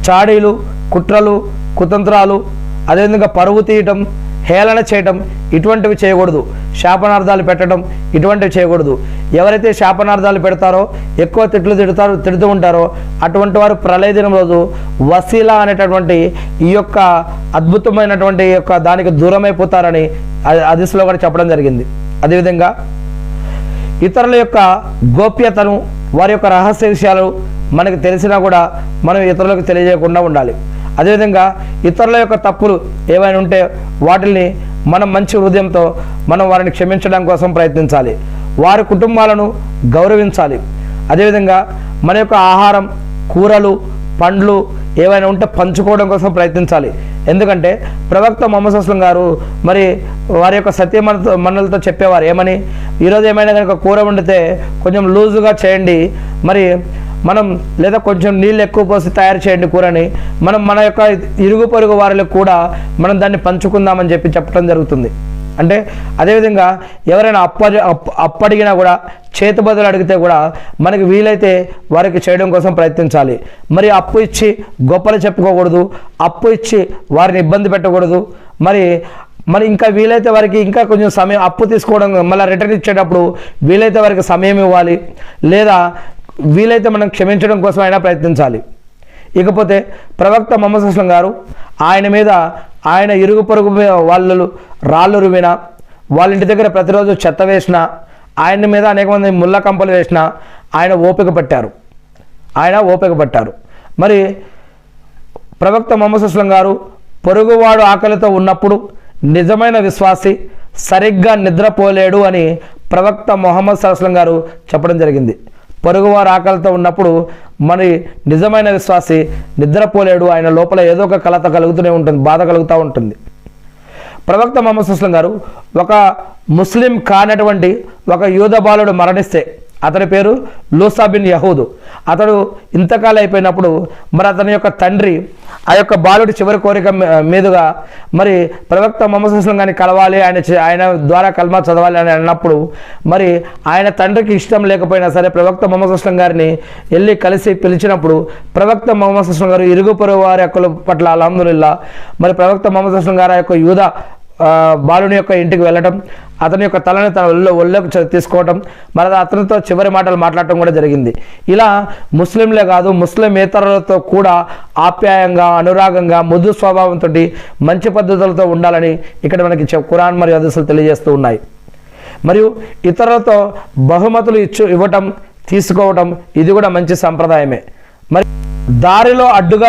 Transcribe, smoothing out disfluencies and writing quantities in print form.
చాడీలు, కుట్రలు, కుతంత్రాలు, అదేవిధంగా పరువు తీయటం, హేళన చేయటం ఇటువంటివి చేయకూడదు. శాపనార్థాలు పెట్టడం ఇటువంటివి చేయకూడదు. ఎవరైతే శాపనార్థాలు పెడతారో, ఎక్కువ తిడుతూ ఉంటారో అటువంటి వారు ప్రళయ దినం రోజు వసీలా అనేటటువంటి ఈ యొక్క అద్భుతమైనటువంటి యొక్క దానికి దూరమైపోతారని హదీస్లో కూడా చెప్పడం జరిగింది. అదేవిధంగా ఇతరుల యొక్క గోప్యతను, వారి యొక్క రహస్య విషయాలు మనకు తెలిసినా కూడా మనం ఇతరులకు తెలియజేయకుండా ఉండాలి. అదేవిధంగా ఇతరుల యొక్క తప్పులు ఏవైనా ఉంటే వాటిని మనం మంచి హృదయంతో మనం వారిని క్షమించడం కోసం ప్రయత్నించాలి. వారి కుటుంబాలను గౌరవించాలి. అదేవిధంగా మన యొక్క ఆహారం, కూరలు, పండ్లు ఏవైనా ఉంటే పంచుకోవడం కోసం ప్రయత్నించాలి. ఎందుకంటే ప్రవక్త ముహమ్మద్ సల్లల్లాహు అలైహి వసల్లం గారు మరి వారి యొక్క సత్యమనులతో చెప్పేవారు ఏమని, ఈరోజు ఏమైనా కనుక కూర వండితే కొంచెం లూజుగా చేయండి, మరి మనం లేదా కొంచెం నీళ్ళు ఎక్కువ పోసి తయారు చేయండి కూరని, మనం మన యొక్క ఇరుగు పొరుగు వారికి కూడా మనం దాన్ని పంచుకుందామని చెప్పడం జరుగుతుంది. అంటే అదేవిధంగా ఎవరైనా అప్పడిగినా కూడా చేతి బదులు అడిగితే కూడా మనకి వీలైతే వారికి చేయడం కోసం ప్రయత్నించాలి. మరి అప్పు ఇచ్చి గొప్పలు చెప్పుకోకూడదు, అప్పు ఇచ్చి వారిని ఇబ్బంది పెట్టకూడదు. మరి ఇంకా వీలైతే వారికి ఇంకా కొంచెం సమయం, అప్పు తీసుకోవడం మళ్ళీ రిటర్న్ ఇచ్చేటప్పుడు వీలైతే వారికి సమయం ఇవ్వాలి, లేదా వీలైతే మనం క్షమించడం కోసం అయినా ప్రయత్నించాలి. ఇకపోతే ప్రవక్త ముహమ్మద్ సల్లల్లాహు అలైహి వసల్లం గారు ఆయన మీద, ఆయన ఇరుగు పొరుగు వాళ్ళు రాళ్ళు రువినా, వాళ్ళ ఇంటి దగ్గర ప్రతిరోజు చెత్త వేసినా, ఆయన మీద అనేక మంది ముళ్ళ కంపలు వేసినా ఆయన ఓపిక పట్టారు. మరి ప్రవక్త ముహమ్మద్ సల్లల్లాహు అలైహి వసల్లం గారు పొరుగువాడు ఆకలితో ఉన్నప్పుడు నిజమైన విశ్వాసి సరిగ్గా నిద్రపోలేడు అని ప్రవక్త ముహమ్మద్ సల్లల్లాహు అలైహి వసల్లం గారు చెప్పడం జరిగింది. పొరుగువారు ఆకలితో ఉన్నప్పుడు మరి నిజమైన విశ్వాసి నిద్రపోలేడు, ఆయన లోపల ఏదో ఒక కలత కలుగుతూనే ఉంటుంది, బాధ కలుగుతూ ఉంటుంది. ప్రవక్త ముహమ్మద్ సల్లల్లాహు అలైహి వసల్లం గారు ఒక ముస్లిం కానటువంటి ఒక యూద బాలుడు మరణిస్తే, అతని పేరు లూసా బిన్ యహూద్, అతడు ఇంతకాలం అయిపోయినప్పుడు మరి అతని యొక్క తండ్రి ఆ యొక్క బాలుడి చివరి కోరిక మీదుగా మరి ప్రవక్త ముహమ్మద్ సల్లల్లాహు అలైహి వసల్లం గారిని కలవాలి, ఆయన ద్వారా కల్మా చదవాలి అని అన్నప్పుడు మరి ఆయన తండ్రికి ఇష్టం లేకపోయినా సరే ప్రవక్త ముహమ్మద్ సల్లల్లాహు అలైహి వసల్లం గారిని వెళ్ళి కలిసి పిలిచినప్పుడు ప్రవక్త ముహమ్మద్ సల్లల్లాహు అలైహి వసల్లం గారు ఇరుగు పొరుగు వారి హక్కుల పట్ల అల్హమ్దులిల్లా మరి ప్రవక్త ముహమ్మద్ సల్లల్లాహు అలైహి వసల్లం గారు ఆ యొక్క యూద బాలుని యొక్క ఇంటికి వెళ్ళటం, అతని యొక్క తలని తన ఒళ్ళోకి తీసుకోవటం, మరి అతనితో చివరి మాటలు మాట్లాడటం కూడా జరిగింది. ఇలా ముస్లింలే కాదు ముస్లిమేతరులతో కూడా ఆప్యాయంగా, అనురాగంగా, మృదు స్వభావంతో, మంచి పద్ధతులతో ఉండాలని ఇక్కడ మనకి ఖురాన్ మరియు హదీసులు తెలియజేస్తూ ఉన్నాయి. మరియు ఇతరులతో బహుమతులు ఇవ్వటం, తీసుకోవటం ఇది కూడా మంచి సంప్రదాయమే. మరి దారిలో అడ్డుగా